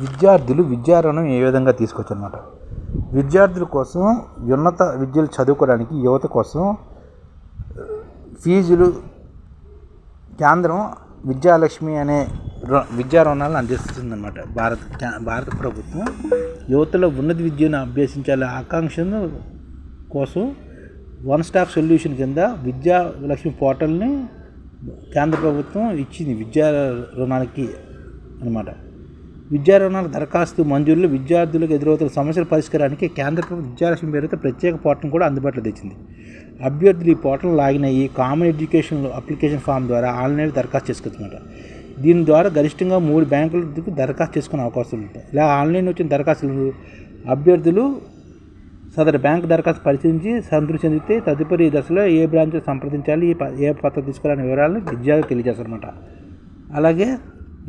విద్యార్థులు విద్యా రుణం ఏ విధంగా తీసుకోవచ్చన్నమాట. విద్యార్థుల కోసం ఉన్నత విద్యలు చదువుకోవడానికి యువత కోసం ఫీజులు కేంద్రం విద్యాలక్ష్మి అనే విద్యా రుణాలను అందిస్తుందన్నమాట. భారత ప్రభుత్వం యువతలో ఉన్నత విద్యను అభ్యసించాలనే ఆకాంక్షను కోసం వన్ స్టాప్ సొల్యూషన్ కింద విద్యాలక్ష్మి పోర్టల్ని కేంద్ర ప్రభుత్వం ఇచ్చింది విద్యా రుణాలకి అన్నమాట. విద్యా రుణాల దరఖాస్తు మంజూరులో విద్యార్థులకు ఎదురవుతున్న సమస్యల పరిష్కారానికి కేంద్ర ప్రభుత్వం విద్యాలక్ష్మి పేరుతో ప్రత్యేక పోర్టల్ కూడా అందుబాటులో తెచ్చింది. అభ్యర్థులు ఈ పోర్టల్ లాగిన్ అయ్యి కామన్ ఎడ్యుకేషన్ అప్లికేషన్ ఫామ్ ద్వారా ఆన్లైన్ దరఖాస్తు చేసుకోవచ్చన్నమాట. దీని ద్వారా గరిష్టంగా 3 బ్యాంకులకు దరఖాస్తు చేసుకునే అవకాశాలు ఉంటాయి. ఇలా ఆన్లైన్ వచ్చిన దరఖాస్తులు అభ్యర్థులు సదరు బ్యాంకు దరఖాస్తు పరిశీలించి సంతృప్తి చెందితే తదుపరి దశలో ఏ బ్రాంచ్లో సంప్రదించాలి, ఏ పత్రం తీసుకోవాలనే వివరాలను విద్యార్థులకు తెలియజేస్తారన్నమాట. అలాగే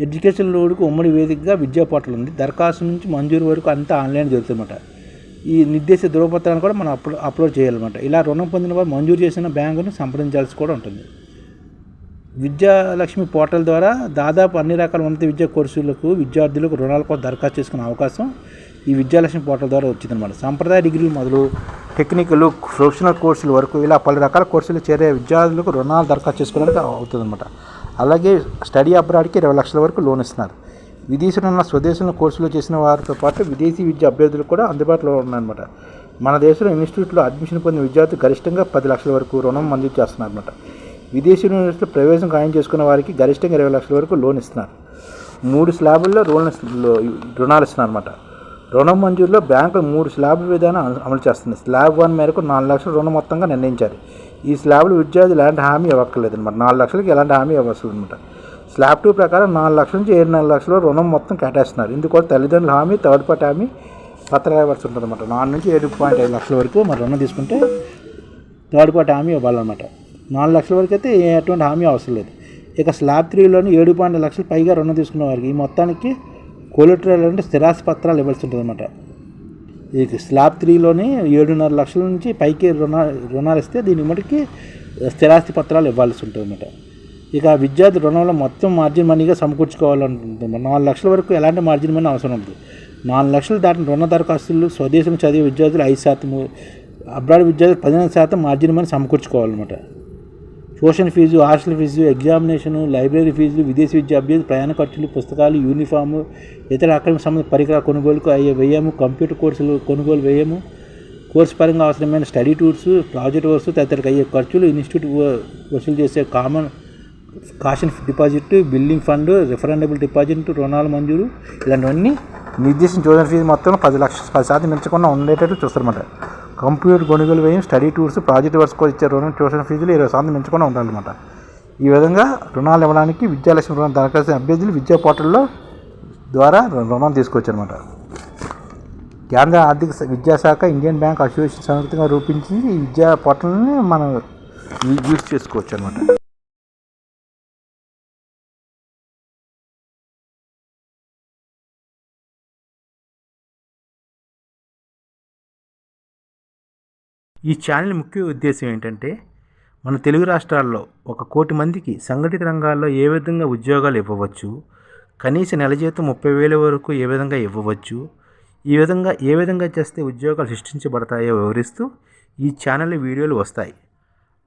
ఎడ్యుకేషన్ లోడ్కు ఉమ్మడి వేదికగా విద్యా పోర్టల్ ఉంది. దరఖాస్తు నుంచి మంజూరు వరకు అంతా ఆన్లైన్ జరుగుతుందన్నమాట. ఈ నిర్దేశిత ధృవపత్రాన్ని కూడా మనం అప్లోడ్ చేయాలన్నమాట. ఇలా రుణం పొందిన వారు మంజూరు చేసిన బ్యాంకును సంప్రదించాల్సి కూడా ఉంటుంది. విద్యాలక్ష్మి పోర్టల్ ద్వారా దాదాపు అన్ని రకాల ఉన్నత విద్యా కోర్సులకు విద్యార్థులకు రుణాల కోసం దరఖాస్తు చేసుకునే అవకాశం ఈ విద్యాలక్ష్మి పోర్టల్ ద్వారా వచ్చిందన్నమాట. సంప్రదాయ డిగ్రీలు మొదలు టెక్నికల్ ప్రొఫెషనల్ కోర్సుల వరకు ఇలా పలు రకాల కోర్సులు చేరే విద్యార్థులకు రుణాలు దరఖాస్తు చేసుకోవడానికి అవుతుందన్నమాట. అలాగే స్టడీ అబ్రాడ్కి 20 లక్షల వరకు లోన్ ఇస్తున్నారు. విదేశంలో ఉన్న స్వదేశంలో కోర్సులు చేసిన వారితో పాటు విదేశీ విద్యా అభ్యర్థులు కూడా అందుబాటులో ఉన్నాయన్నమాట. మన దేశంలో ఇన్స్టిట్యూట్లో అడ్మిషన్ పొందిన విద్యార్థులు గరిష్టంగా 10 లక్షల వరకు రుణం మంజూరు చేస్తున్నారన్నమాట. విదేశీ యూనివర్సిటీలో ప్రవేశం ఖాయం చేసుకున్న వారికి గరిష్టంగా 20 లక్షల వరకు లోన్ ఇస్తున్నారు. 3 స్లాబుల్లో రుణాలు ఇస్తున్నారన్నమాట. రుణం మంజూరులో బ్యాంకులు 3 స్లాబుల విధానం అమలు చేస్తుంది. స్లాబ్ 1 మేరకు 4 లక్షల రుణం మొత్తంగా నిర్ణయించారు. ఈ స్లాబ్లు విద్యార్థులు ఎలాంటి హామీ ఇవ్వక్కర్లేదు అనమాట. 4 లక్షలకి ఎలాంటి హామీ ఇవ్వవలసి అనమాట. స్లాబ్ 2 ప్రకారం 4 లక్షల నుంచి 7.5 లక్షల రుణం మొత్తం కేటాయిస్తున్నారు. ఇందుకోసం తల్లిదండ్రుల హామీ, థర్డ్ పార్టీ హామీ పత్రాలు ఇవ్వాల్సి ఉంటుంది అనమాట. 4 నుంచి 7.5 లక్షల వరకు మరి రుణం తీసుకుంటే థర్డ్ పార్టీ హామీ ఇవ్వాలన్నమాట. 4 లక్షల వరకు అయితే ఎటువంటి హామీ అవసరం లేదు. ఇక స్లాబ్ 3లోని 7.5 లక్షలు పైగా రుణం తీసుకున్న వారికి ఈ మొత్తానికి కొలెటరల్ అంటే స్థిరాస్తి పత్రాలు ఇవ్వాల్సి ఉంటుంది అనమాట. ఈ స్లాబ్ 3లోని 7.5 లక్షల నుంచి పైకి రుణాలు ఇస్తే దీని మటుకి స్థిరాస్తి పత్రాలు ఇవ్వాల్సి ఉంటుంది అనమాట. ఇక విద్యార్థి రుణంలో మొత్తం మార్జిన్ మనీగా సమకూర్చుకోవాలనుకుంటుంది. 4 లక్షల వరకు ఎలాంటి మార్జిన్ మనీ అవసరం ఉంటుంది. 4 లక్షలు దాటిన రుణ దరఖాస్తులు స్వదేశం చదివే విద్యార్థులు 5%, అబ్రాడ్ విద్యార్థులు 15% మార్జిన్ మనీ సమకూర్చుకోవాలన్నమాట. Tuition fee, hostel fee, examination, library ఫీజులు, విదేశీ విద్యా అభ్యర్థులు ప్రయాణ ఖర్చులు, పుస్తకాలు, యూనిఫాము, ఇతర అకాడమిక్ సంబంధించిన పరికరాల కొనుగోలుకు అయ్యే వ్యయము, కంప్యూటర్ కోర్సులు కొనుగోలు వ్యయము, కోర్సు పరంగా అవసరమైన స్టడీ టూర్స్, ప్రాజెక్ట్ వర్క్స్ తదితరకు అయ్యే ఖర్చులు, ఇన్స్టిట్యూట్ వసూలు చేసే caution deposit, building fund, refundable deposit, రుణాల మంజూరు ఇలాంటివన్నీ నిర్దేశించిన ట్యూషన్ ఫీజు మొత్తం 10% మించకుండా ఉండేటట్టు చూస్తారన్నమాట. కంప్యూటర్ కొనుగోలు వ్యయం, స్టడీ టూర్స్, ప్రాజెక్ట్ వర్క్స్ కూడా ఇచ్చే రుణం ట్యూషన్ ఫీజులు 20% మించకుండా ఉండాలన్నమాట. ఈ విధంగా రుణాలు ఇవ్వడానికి విద్యాలక్ష్మి రుణం దరఖాస్తు అభ్యర్థులు విద్యా పోర్టల్లో ద్వారా రుణం తీసుకోవచ్చు అనమాట. కేంద్ర ఆర్థిక విద్యాశాఖ, ఇండియన్ బ్యాంక్ అసోసియేషన్ సంయుక్తంగా రూపించి ఈ విద్యా పోర్టల్ని మనం యూజ్ చేసుకోవచ్చు అనమాట. ఈ ఛానల్ ముఖ్య ఉద్దేశం ఏంటంటే మన తెలుగు రాష్ట్రాల్లో 1 కోటి మందికి సంఘటిత రంగాల్లో ఏ విధంగా ఉద్యోగాలు ఇవ్వవచ్చు, కనీస నెల జీతం 30,000 వరకు ఏ విధంగా ఇవ్వవచ్చు, ఏ విధంగా చేస్తే ఉద్యోగాలు సృష్టించబడతాయో వివరిస్తూ ఈ ఛానల్ వీడియోలు వస్తాయి.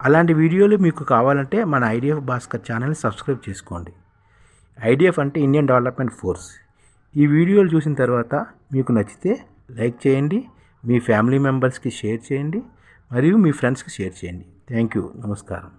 అలాంటి వీడియోలు మీకు కావాలంటే మన ఐడిఎఫ్ భాస్కర్ ఛానల్ని సబ్స్క్రైబ్ చేసుకోండి. ఐడిఎఫ్ అంటే ఇండియన్ డెవలప్మెంట్ ఫోర్స్. ఈ వీడియోలు చూసిన తర్వాత మీకు నచ్చితే లైక్ చేయండి, మీ ఫ్యామిలీ మెంబర్స్కి షేర్ చేయండి, మరియు మీ ఫ్రెండ్స్కి షేర్ చేయండి. Thank you. నమస్కారం.